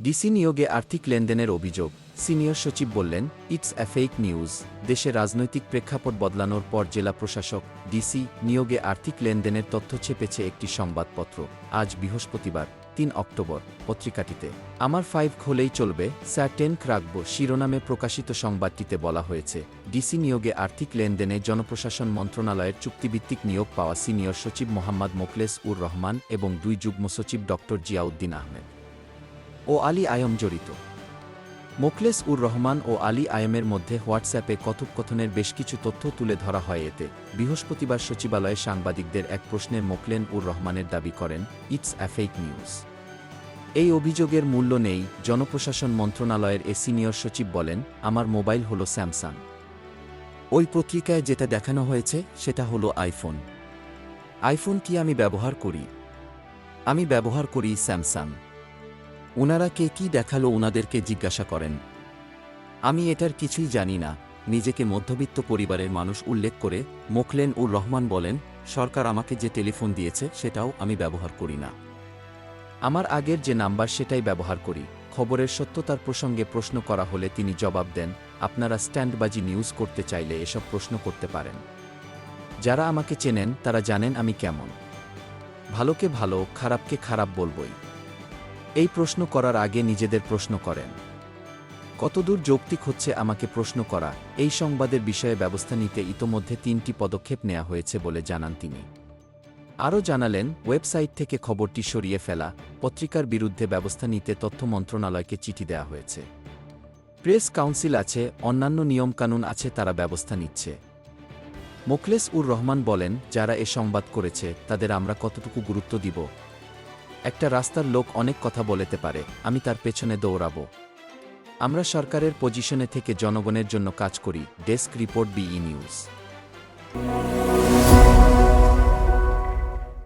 DC নিয়োগে আর্থিক লেনদেনের অভিযোগ, সিনিয়র সচিব বললেন, ইটস অ্যা ফেক নিউজ। দেশে রাজনৈতিক প্রেক্ষাপট বদলানোর পর জেলা প্রশাসক, ডিসি নিয়োগে আর্থিক লেনদেনের তথ্য ছেপেছে একটি সংবাদপত্র। আজ বৃহস্পতিবার ৩ অক্টোবর পত্রিকাটিতে আমার 5 হলেই চলবে, স্যার 10 রাখব শিরোনামে প্রকাশিত সংবাদটিতে বলা হয়েছে, ডিসি নিয়োগে আর্থিক লেনদেনে জনপ্রশাসন মন্ত্রণালয়ের চুক্তিভিত্তিক নিয়োগ পাওয়া সিনিয়র সচিব মোহাম্মদ মোখলেস উর রহমান এবং 2 যুগ্ম সচিব ড জিয়াউদ্দিন আহমেদ ও আলী আয়ম জড়িত। মোখলেস উর রহমান ও আলী আয়মের মধ্যে হোয়াটসঅ্যাপে কথোপকথনের বেশ কিছু তথ্য তুলে ধরা হয় এতে। বৃহস্পতিবার সচিবালয়ে সাংবাদিকদের এক প্রশ্নের মোখলেন উর রহমানের দাবি করেন, ইটস অ্যা ফেক নিউজ। এই অভিযোগের মূল্য নেই। জনপ্রশাসন মন্ত্রণালয়ের সিনিয়র সচিব বলেন, আমার মোবাইল হলো স্যামসাং। ওই পত্রিকায় যেটা দেখানো হয়েছে সেটা হলো আইফোন। আইফোন কি আমি ব্যবহার করি? আমি ব্যবহার করি স্যামসাং। ওনারা কে কি দেখালো ওনাদেরকে জিজ্ঞাসা করেন। আমি এটার কিছুই জানি না। নিজেকে মধ্যবিত্ত পরিবারের মানুষ উল্লেখ করে মোখলেন উর রহমান বলেন, সরকার আমাকে যে টেলিফোন দিয়েছে সেটাও আমি ব্যবহার করি না। আমার আগের যে নাম্বার সেটাই ব্যবহার করি। খবরের সত্যতার প্রসঙ্গে প্রশ্ন করা হলে তিনি জবাব দেন, আপনারা স্ট্যান্ডবাজি নিউজ করতে চাইলে এসব প্রশ্ন করতে পারেন। যারা আমাকে চেনেন তারা জানেন আমি কেমন। ভালোকে ভালো, খারাপকে খারাপ বলবই। এই প্রশ্ন করার আগে নিজেদের প্রশ্ন করেন। কতদূর যৌক্তিক হচ্ছে আমাকে প্রশ্ন করা? এই সংবাদের বিষয়ে ব্যবস্থা নিতে ইতোমধ্যে 3টি পদক্ষেপ নেওয়া হয়েছে বলে জানান তিনি। আরও জানালেন, ওয়েবসাইট থেকে খবরটি সরিয়ে ফেলা, পত্রিকার বিরুদ্ধে ব্যবস্থা নিতে তথ্য মন্ত্রণালয়কে চিঠি দেওয়া হয়েছে। প্রেস কাউন্সিল আছে, অন্যান্য নিয়মকানুন আছে, তারা ব্যবস্থা নিচ্ছে। মোখলেস উর রহমান বলেন, যারা এ সংবাদ করেছে তাদের আমরা কতটুকু গুরুত্ব দিব? একটা রাস্তার লোক অনেক কথা বলতে পারে, আমি তার পেছনে দৌড়াবো? আমরা সরকারের পজিশনে থেকে জনগণের জন্য কাজ করি। Desk report, BE news.